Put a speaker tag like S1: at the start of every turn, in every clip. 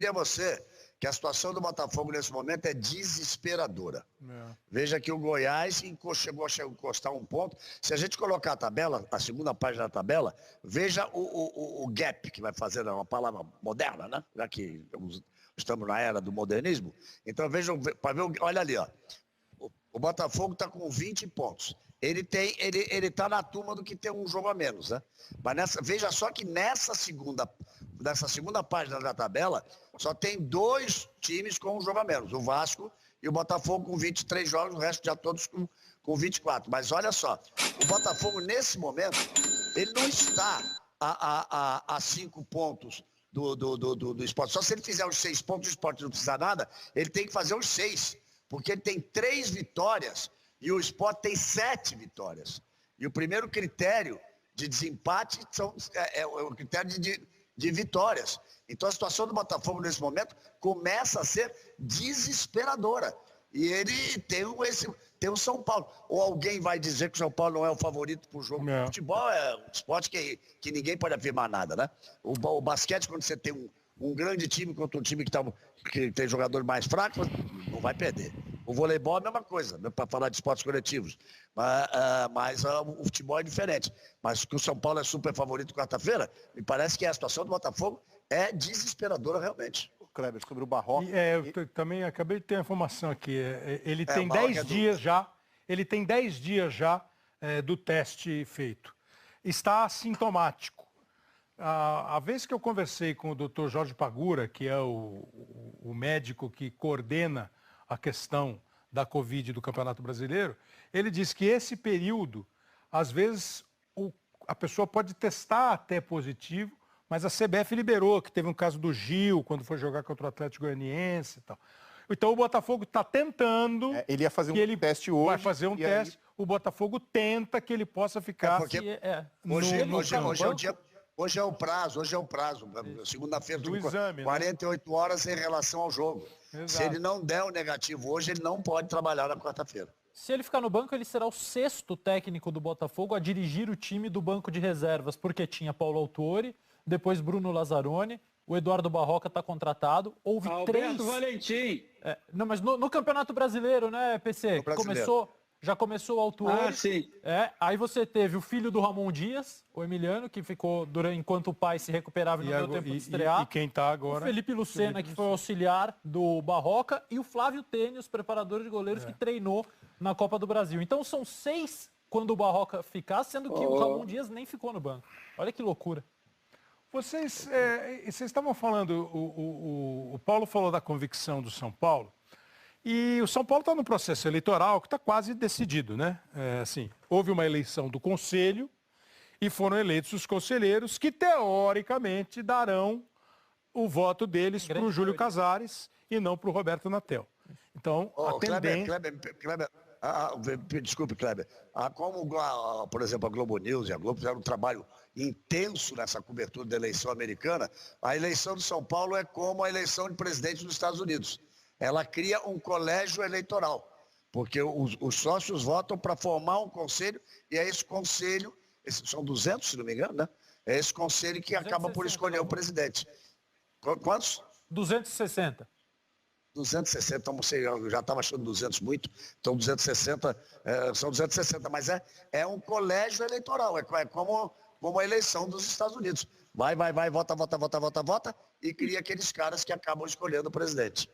S1: a você que a situação do Botafogo nesse momento é desesperadora. Veja que o Goiás chegou a encostar um ponto. Se a gente colocar a tabela, a segunda página da tabela, veja o gap que vai fazer, uma palavra moderna, né? Já que estamos na era do modernismo. Então vejam, olha ali, ó. O Botafogo está com 20 pontos. Ele está na turma do que tem um jogo a menos, né? Mas veja só que nessa segunda página da tabela, só tem 2 times com um jogo a menos. O Vasco e o Botafogo com 23 jogos, o resto já todos com 24. Mas olha só, o Botafogo nesse momento, ele não está a 5 pontos do Sport. Só se ele fizer os 6 pontos, o Sport não precisa nada, ele tem que fazer os 6. Porque ele tem 3 vitórias e o Sport tem 7 vitórias. E o primeiro critério de desempate é o critério de vitórias. Então a situação do Botafogo nesse momento começa a ser desesperadora. E ele tem o São Paulo. Ou alguém vai dizer que o São Paulo não é o favorito para o jogo. O futebol é um esporte que ninguém pode afirmar nada, né? O basquete, quando você tem um grande time contra um time que tem jogadores mais fracos, não vai perder. O voleibol é a mesma coisa, né, para falar de esportes coletivos. Mas o futebol é diferente. Mas que o São Paulo é super favorito quarta-feira, me parece que a situação do Botafogo é desesperadora realmente.
S2: Kleber, sobre o Barroca.
S3: Eu também acabei de ter a informação aqui. Ele tem 10 dias já. Ele tem 10 dias já do teste feito. Está assintomático. A vez que eu conversei com o Dr. Jorge Pagura, que é o médico que coordena a questão da Covid do Campeonato Brasileiro, ele disse que esse período, às vezes, a pessoa pode testar até positivo, mas a CBF liberou, que teve um caso do Gil, quando foi jogar contra o Atlético Goianiense e tal. Então o Botafogo está tentando...
S2: ele ia fazer um teste hoje.
S3: Vai fazer um teste. Aí... O Botafogo tenta que ele possa ficar...
S1: Hoje é o prazo. Segunda-feira,
S3: do exame,
S1: 48 horas em relação ao jogo.
S3: Exato.
S1: Se ele não der o negativo hoje, ele não pode trabalhar na quarta-feira.
S4: Se ele ficar no banco, ele será o 6º técnico do Botafogo a dirigir o time do banco de reservas, porque tinha Paulo Autuori, depois Bruno Lazzaroni, o Eduardo Barroca está contratado. Houve
S5: Alberto
S4: 3...
S5: Valentim.
S4: Não, mas no Campeonato Brasileiro, né, PC? Já começou o Autuori.
S5: Sim.
S4: Aí você teve o filho do Ramon Dias, o Emiliano, que ficou enquanto o pai se recuperava e não deu tempo de estrear.
S3: E quem está agora?
S4: O Felipe Lucena, que foi auxiliar do Barroca, e o Flávio Tênis, preparador de goleiros, que treinou na Copa do Brasil. Então são 6 quando o Barroca ficar, sendo que o Ramon Dias nem ficou no banco. Olha que loucura.
S3: Vocês estavam falando, o Paulo falou da convicção do São Paulo, e o São Paulo está no processo eleitoral que está quase decidido, né? Houve uma eleição do Conselho e foram eleitos os conselheiros que, teoricamente, darão o voto deles para o Júlio Casares e não para o Roberto Natel. Então, a tendência...
S1: Kleber, desculpe, Kleber. Como, por exemplo, a Globo News e a Globo fizeram um trabalho intenso nessa cobertura da eleição americana, a eleição de São Paulo é como a eleição de presidente dos Estados Unidos. Ela cria um colégio eleitoral, porque os sócios votam para formar um conselho, e é esse conselho, são 200, se não me engano, né? É esse conselho que acaba por escolher o presidente. Quantos?
S4: 260.
S1: 260, então eu já estava achando 200 muito, então 260, são 260, mas é um colégio eleitoral, é como a eleição dos Estados Unidos. Vai, vota, e cria aqueles caras que acabam escolhendo o presidente.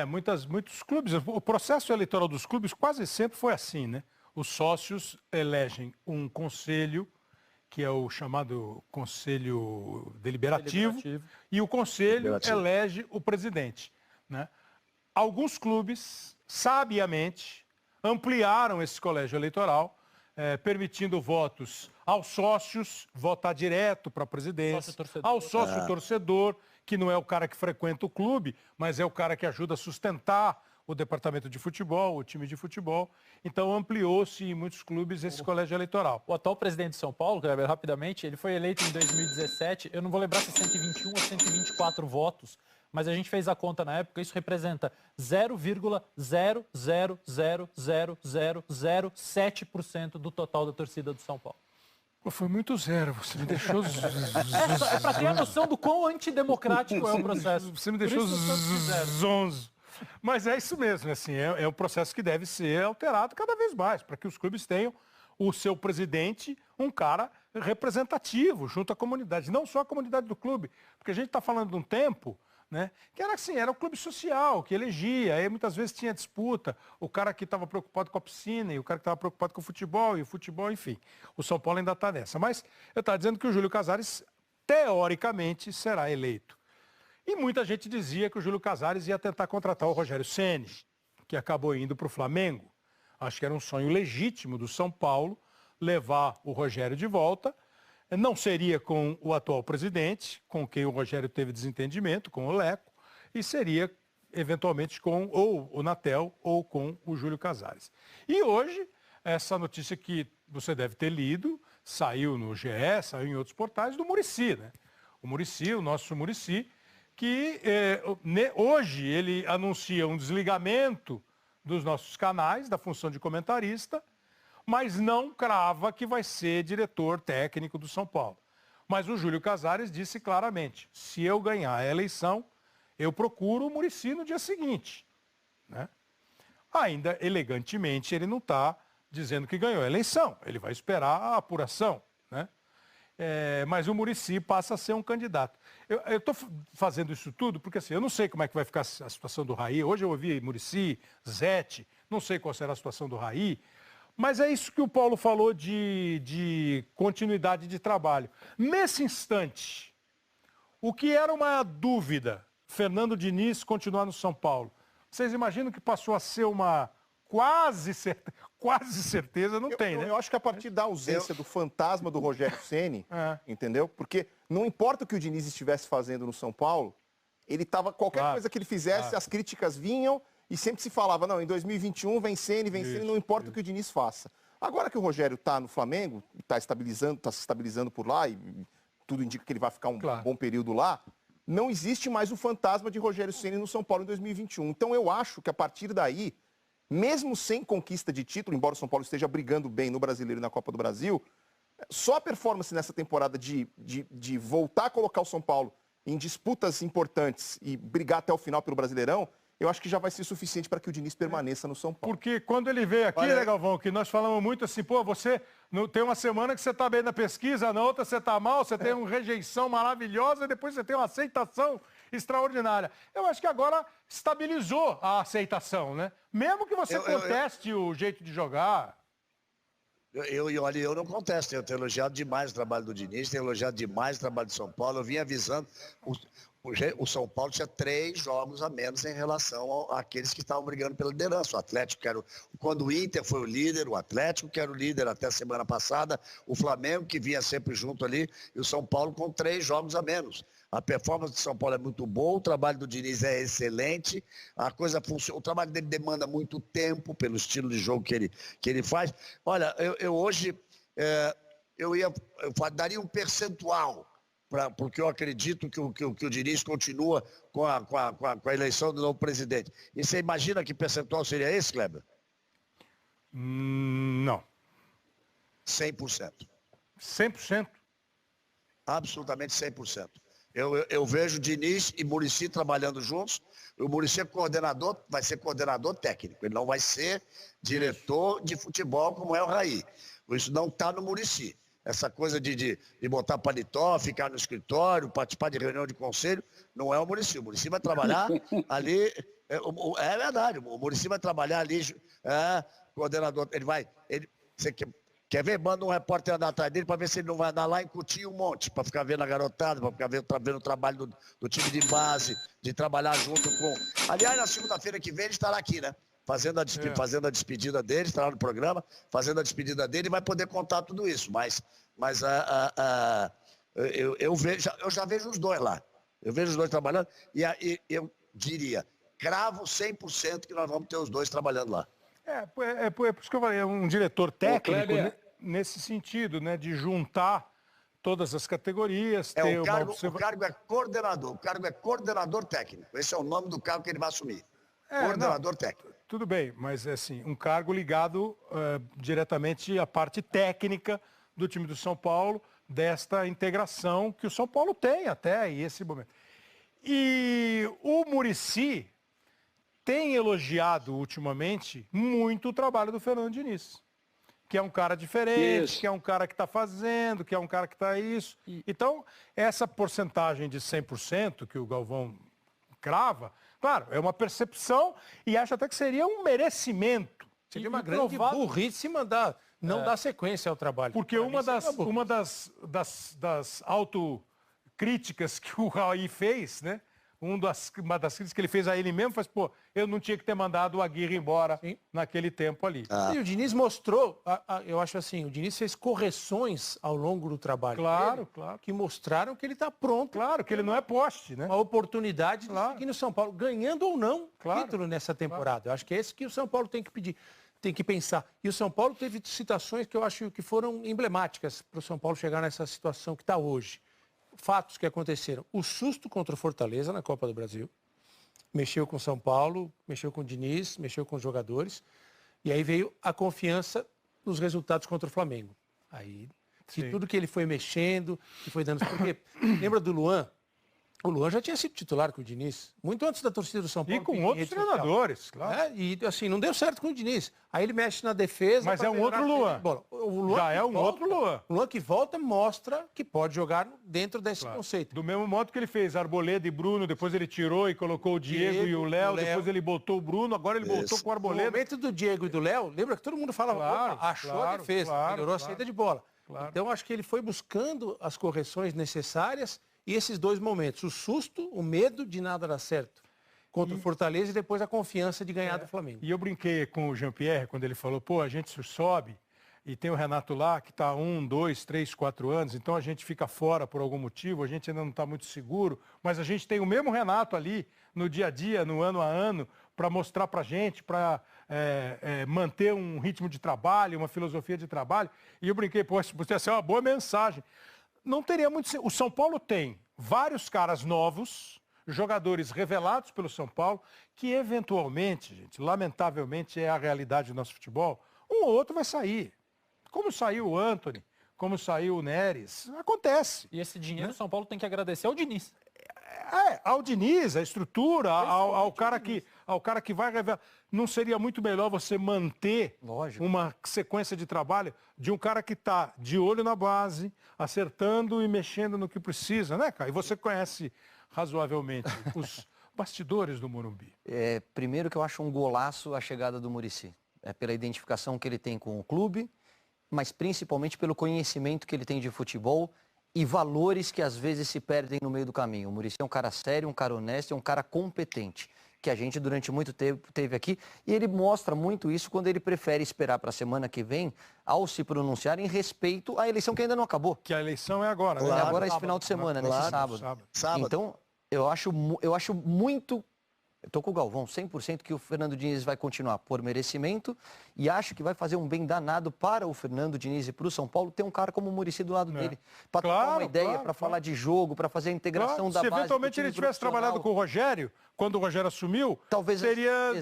S3: Muitos clubes, o processo eleitoral dos clubes quase sempre foi assim, né? Os sócios elegem um conselho, que é o chamado Conselho Deliberativo. E o conselho elege o presidente, né? Alguns clubes, sabiamente, ampliaram esse colégio eleitoral, permitindo votos aos sócios, votar direto para a presidência, ao sócio torcedor, que não é o cara que frequenta o clube, mas é o cara que ajuda a sustentar o departamento de futebol, o time de futebol. Então ampliou-se em muitos clubes esse colégio eleitoral.
S4: O atual presidente de São Paulo, Kleber, rapidamente, ele foi eleito em 2017, eu não vou lembrar se 121 ou 124 votos, mas a gente fez a conta na época, isso representa 0,0000007% do total da torcida do São Paulo.
S3: Foi muito zero, você me deixou...
S4: É para ter a noção do quão antidemocrático é o processo.
S3: Você me deixou zonzo. Mas é isso mesmo, assim, é um processo que deve ser alterado cada vez mais, para que os clubes tenham o seu presidente, um cara representativo junto à comunidade, não só a comunidade do clube, porque a gente está falando de um tempo, né, que era assim, era o clube social que elegia, aí muitas vezes tinha disputa, o cara que estava preocupado com a piscina e o cara que estava preocupado com o futebol, e o futebol, enfim. O São Paulo ainda está nessa. Mas eu estava dizendo que o Júlio Casares, teoricamente, será eleito. E muita gente dizia que o Júlio Casares ia tentar contratar o Rogério Ceni, que acabou indo para o Flamengo. Acho que era um sonho legítimo do São Paulo levar o Rogério de volta. Não seria com o atual presidente, com quem o Rogério teve desentendimento, com o Leco, e seria eventualmente com ou o Natel ou com o Júlio Casares. E hoje, essa notícia que você deve ter lido, saiu no GE, saiu em outros portais, do Muricy, né? O Muricy, o nosso Muricy, que hoje ele anuncia um desligamento dos nossos canais, da função de comentarista, mas não crava que vai ser diretor técnico do São Paulo. Mas o Júlio Casares disse claramente, se eu ganhar a eleição, eu procuro o Muricy no dia seguinte. Né? Ainda, elegantemente, ele não está dizendo que ganhou a eleição, ele vai esperar a apuração. Né? Mas o Muricy passa a ser um candidato. Eu estou fazendo isso tudo porque assim, eu não sei como é que vai ficar a situação do Raí. Hoje eu ouvi Muricy, Zete, não sei qual será a situação do Raí, mas é isso que o Paulo falou de continuidade de trabalho. Nesse instante, o que era uma dúvida, Fernando Diniz continuar no São Paulo, vocês imaginam que passou a ser uma quase certeza, não tem, né?
S2: Eu acho que a partir da ausência do fantasma do Rogério Ceni, entendeu? Porque não importa o que o Diniz estivesse fazendo no São Paulo, ele estava, qualquer coisa que ele fizesse, as críticas vinham e sempre se falava, não, em 2021 vem Ceni, não importa o que o Diniz faça. Agora que o Rogério está no Flamengo, está se estabilizando por lá e tudo indica que ele vai ficar um bom período lá, não existe mais o fantasma de Rogério Ceni no São Paulo em 2021. Então eu acho que a partir daí, mesmo sem conquista de título, embora o São Paulo esteja brigando bem no Brasileiro e na Copa do Brasil, só a performance nessa temporada de voltar a colocar o São Paulo em disputas importantes e brigar até o final pelo Brasileirão, eu acho que já vai ser suficiente para que o Diniz permaneça no São Paulo.
S3: Porque quando ele veio aqui, né, Galvão, que nós falamos muito assim, pô, você tem uma semana que você está bem na pesquisa, na outra você está mal, você tem uma rejeição maravilhosa, e depois você tem uma aceitação extraordinária. Eu acho que agora estabilizou a aceitação, né? Mesmo que você conteste o jeito de jogar.
S1: Olha, eu não contesto, eu tenho elogiado demais o trabalho do Diniz, tenho elogiado demais o trabalho do São Paulo, eu vim avisando... O São Paulo tinha 3 jogos a menos em relação àqueles que estavam brigando pela liderança. O Atlético, quando o Inter foi o líder, o Atlético, que era o líder até a semana passada, o Flamengo, que vinha sempre junto ali, e o São Paulo com 3 jogos a menos. A performance do São Paulo é muito boa, o trabalho do Diniz é excelente, a coisa funciona, o trabalho dele demanda muito tempo pelo estilo de jogo que ele faz. Olha, eu hoje daria um percentual, porque eu acredito que o Diniz continua com a eleição do novo presidente. E você imagina que percentual seria esse, Kleber?
S3: Não.
S1: 100%.
S3: 100%?
S1: Absolutamente 100%. Eu vejo Diniz e Muricy trabalhando juntos. O Muricy é coordenador, vai ser coordenador técnico. Ele não vai ser diretor de futebol como é o Raí. Isso não está no Muricy. Essa coisa de botar paletó, ficar no escritório, participar de reunião de conselho, não é o Muricy. O Muricy vai trabalhar ali... É verdade, o Muricy vai trabalhar ali, coordenador. Você quer ver? Manda um repórter andar atrás dele para ver se ele não vai andar lá em Cotia um monte, para ficar vendo a garotada, para ficar vendo o trabalho do time de base, de trabalhar junto com... Aliás, na segunda-feira que vem ele estará aqui, né? Fazendo a despedida dele, estará no programa, fazendo a despedida dele e vai poder contar tudo isso. Mas eu já vejo os dois lá. Eu vejo os dois trabalhando e eu diria, cravo 100% que nós vamos ter os dois trabalhando lá.
S3: É por isso que eu falei, é um diretor técnico nesse sentido, né, de juntar todas as categorias.
S1: O cargo é coordenador, o cargo é coordenador técnico. Esse é o nome do cargo que ele vai assumir. Coordenador técnico.
S3: Tudo bem, mas assim, um cargo ligado diretamente à parte técnica do time do São Paulo, desta integração que o São Paulo tem até esse momento. E o Muricy tem elogiado ultimamente muito o trabalho do Fernando Diniz, que é um cara diferente, que é um cara que está fazendo, que é um cara que está isso. Então, essa porcentagem de 100% que o Galvão crava, claro, é uma percepção e acho até que seria um merecimento.
S5: Seria uma grande burrice mandar, não dar sequência ao trabalho.
S3: Porque uma das autocríticas que o Raí fez, né? Uma das críticas que ele fez a ele mesmo foi, pô, eu não tinha que ter mandado o Aguirre embora naquele tempo ali.
S5: E o Diniz mostrou, eu acho assim, o Diniz fez correções ao longo do trabalho dele, que mostraram que ele está pronto.
S3: Claro, que ele não é poste, né?
S5: Uma oportunidade de seguir no São Paulo, ganhando ou não título nessa temporada. Eu acho que é esse que o São Paulo tem que pedir, tem que pensar. E o São Paulo teve situações que eu acho que foram emblemáticas para o São Paulo chegar nessa situação que está hoje. Fatos que aconteceram. O susto contra o Fortaleza na Copa do Brasil. Mexeu com o São Paulo, mexeu com o Diniz, mexeu com os jogadores. E aí veio a confiança nos resultados contra o Flamengo. Aí, de tudo que ele foi mexendo, que foi dando... Porque, lembra do Luan? O Luan já tinha sido titular com o Diniz, muito antes da torcida do São Paulo.
S3: E com outros treinadores, claro.
S5: E assim, não deu certo com o Diniz. Aí ele mexe na defesa.
S3: Mas é um outro Luan.
S5: O Luan
S3: já é um outro Luan.
S5: O Luan que volta mostra que pode jogar dentro desse conceito.
S3: Do mesmo modo que ele fez Arboleda e Bruno, depois ele tirou e colocou o Diego e o Léo, depois ele botou o Bruno, agora ele voltou com o Arboleda.
S5: No momento do Diego e do Léo, lembra que todo mundo falava, achou a defesa, melhorou a saída de bola. Então acho que ele foi buscando as correções necessárias. E esses dois momentos, o susto, o medo de nada dar certo contra o Fortaleza e depois a confiança de ganhar do Flamengo.
S3: E eu brinquei com o Jean-Pierre quando ele falou, pô, a gente sobe e tem o Renato lá que está 1, 2, 3, 4 anos, então a gente fica fora por algum motivo, a gente ainda não está muito seguro, mas a gente tem o mesmo Renato ali no dia a dia, no ano a ano, para mostrar para a gente, para manter um ritmo de trabalho, uma filosofia de trabalho. E eu brinquei, pô, isso podia ser uma boa mensagem. Não teria muito... O São Paulo tem vários caras novos, jogadores revelados pelo São Paulo, que eventualmente, gente, lamentavelmente é a realidade do nosso futebol, um ou outro vai sair. Como saiu o Antony, como saiu o Neres, acontece.
S4: E esse dinheiro o São Paulo tem que agradecer ao Diniz.
S3: Ao Diniz, à estrutura, ao cara que vai revelar. Não seria muito melhor você manter uma sequência de trabalho de um cara que está de olho na base, acertando e mexendo no que precisa, né, cara? E você conhece razoavelmente os bastidores do Morumbi.
S6: Primeiro que eu acho um golaço a chegada do Muricy. Pela identificação que ele tem com o clube, mas principalmente pelo conhecimento que ele tem de futebol e valores que às vezes se perdem no meio do caminho. O Muricy é um cara sério, um cara honesto, é um cara competente, que a gente durante muito tempo teve aqui, e ele mostra muito isso quando ele prefere esperar para a semana que vem, ao se pronunciar em respeito à eleição que ainda não acabou.
S3: Que a eleição é agora,
S6: né? É agora esse final de semana, nesse sábado. Então, eu acho muito... Eu estou com o Galvão, 100% que o Fernando Diniz vai continuar por merecimento e acho que vai fazer um bem danado para o Fernando Diniz e para o São Paulo ter um cara como o Muricy do lado dele. Para trocar uma ideia, para falar de jogo, para fazer a integração da base.
S3: Se eventualmente ele tivesse trabalhado com o Rogério, quando o Rogério assumiu,
S6: talvez
S3: seria...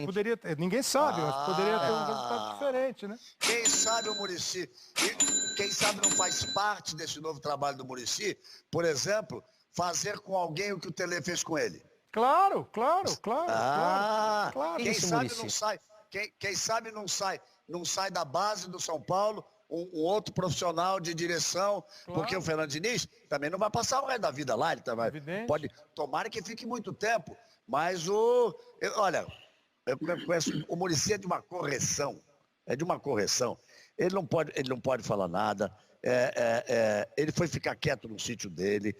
S3: Poderia ter, ninguém sabe, mas poderia ter um resultado diferente, né?
S1: Quem sabe o Muricy, quem sabe não faz parte desse novo trabalho do Muricy, por exemplo, fazer com alguém o que o Tele fez com ele.
S3: Claro.
S1: Quem sabe não sai da base do São Paulo um outro profissional de direção, porque o Fernando Diniz também não vai passar o resto da vida lá, ele pode, tomara que fique muito tempo, mas olha, eu conheço, o Muricy é de uma correção, ele não pode falar nada, ele foi ficar quieto no sítio dele,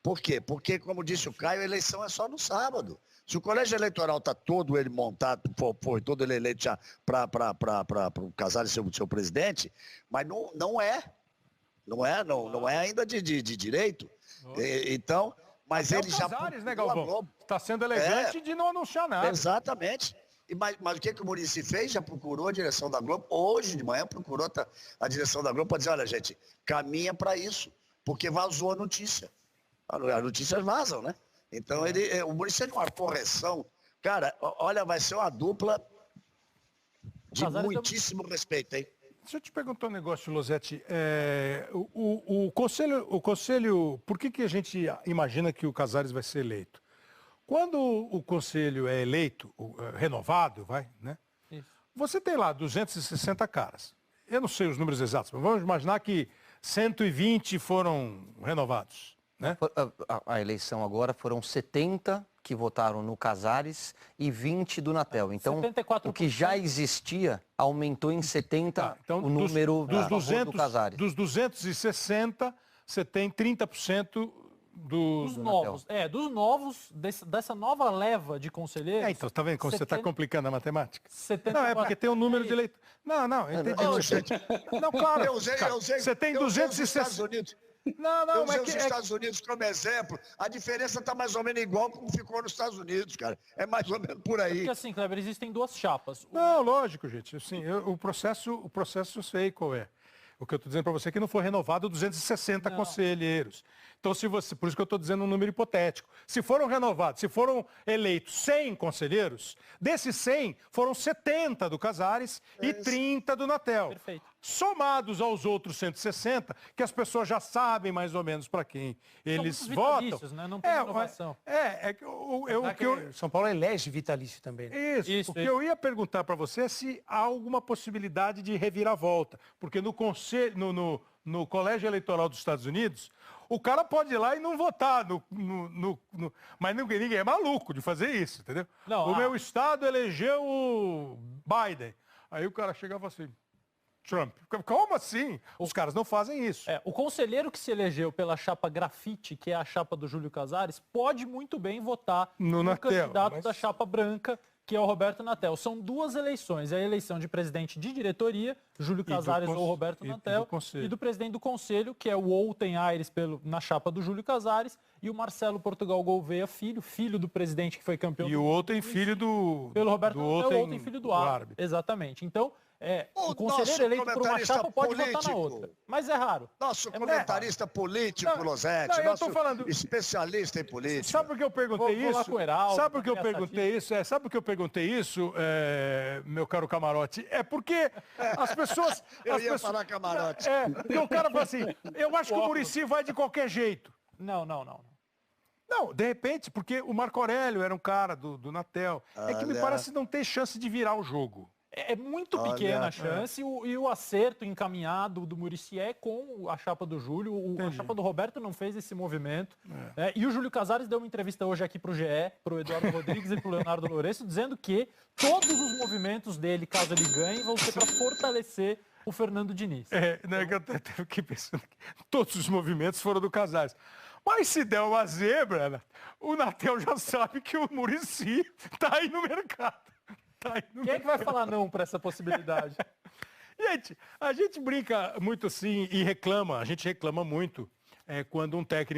S1: Por quê? Porque, como disse o Caio, a eleição é só no sábado. Se o colégio eleitoral está todo ele montado, foi todo ele eleito já para o Casale ser o seu presidente, mas não é ainda de direito. Então, mas
S3: até
S1: ele já...
S3: Casares, né, Galvão? Está sendo elegante de não anunciar nada.
S1: Exatamente. Mas o que o Muricy fez? Já procurou a direção da Globo. Hoje de manhã procurou a direção da Globo para dizer, olha, gente, caminha para isso, porque vazou a notícia. As notícias vazam, né? Então, o Muricy é de uma correção. Cara, olha, vai ser uma dupla de muitíssimo respeito, hein?
S3: Deixa eu te perguntar um negócio, Losetti. O conselho, por que a gente imagina que o Casares vai ser eleito? Quando o conselho é eleito, renovado, né? Isso. Você tem lá 260 caras. Eu não sei os números exatos, mas vamos imaginar que 120 foram renovados, né?
S6: A eleição agora foram 70 que votaram no Casares e 20 do Natel. Então, 74%. O que já existia aumentou em 70 então, o número do Casares.
S3: Dos 260, você tem 30%
S4: dos novos. Dos novos, dessa nova leva de conselheiros.
S3: Então, tá vendo como você está complicando a matemática?
S4: 74...
S3: Não, é porque tem um número de eleitores. Não, entendi. Não, claro.
S1: Eu usei,
S3: você tem 260.
S1: Eu usei os Estados Unidos como exemplo. A diferença está mais ou menos igual como ficou nos Estados Unidos, cara. É mais ou menos por aí.
S4: Porque assim, Kleber, existem duas chapas.
S3: Não, lógico, gente. Assim, o processo eu sei qual é. O que eu estou dizendo para você é que não foi renovado 260 conselheiros. Então, por isso que eu estou dizendo um número hipotético. Se foram renovados, se foram eleitos 100 conselheiros, desses 100 foram 70 do Casares e 30 do Natel.
S4: Perfeito.
S3: Somados aos outros 160, que as pessoas já sabem mais ou menos para quem eles votam.
S4: Né? Não tem inovação.
S5: São Paulo elege vitalício também.
S3: Né? Isso. O que eu ia perguntar para você é se há alguma possibilidade de reviravolta. Porque no Colégio Eleitoral dos Estados Unidos, o cara pode ir lá e não votar, mas ninguém é maluco de fazer isso, entendeu? O meu estado elegeu o Biden. Aí o cara chegava assim, Trump. Como assim? Os caras não fazem isso.
S4: O conselheiro que se elegeu pela chapa grafite, que é a chapa do Júlio Casares, pode muito bem votar no candidato da chapa branca, que é o Roberto Natel. São duas eleições. É a eleição de presidente de diretoria, Júlio Casares ou Roberto Natel, e do presidente do conselho, que é o Olten Aires na chapa do Júlio Casares, e o Marcelo Portugal Gouveia filho do presidente que foi campeão.
S3: E o Olten, filho
S4: pelo Roberto Natel, o Olten, filho do árbitro. Exatamente. Então, o conselheiro eleito por uma chapa pode votar na outra. Mas é raro.
S1: Nosso comentarista político, Losetti, nosso especialista em política.
S3: Sabe por que eu perguntei isso? Sabe por que eu perguntei isso? Sabe por que eu perguntei isso, meu caro Camarote? É porque as pessoas...
S1: Eu ia falar Camarote.
S3: Porque o cara fala assim, eu acho que o Muricy vai de qualquer jeito.
S4: Não.
S3: Não, de repente, porque o Marco Aurélio era um cara do Natel. É que me parece não ter chance de virar o jogo.
S4: É muito pequena a chance e o acerto encaminhado do Muricy é com a chapa do Júlio. A chapa do Roberto não fez esse movimento. E o Júlio Casares deu uma entrevista hoje aqui para o GE, para o Eduardo Rodrigues e para o Leonardo Lourenço, dizendo que todos os movimentos dele, caso ele ganhe, vão ser para fortalecer o Fernando Diniz.
S3: Eu até fiquei pensando que todos os movimentos foram do Casares. Mas se der uma zebra, o Natel já sabe que o Muricy está aí no mercado.
S4: Quem é que vai falar não para essa possibilidade?
S3: Gente, a gente brinca muito assim e reclama, a gente reclama muito quando um técnico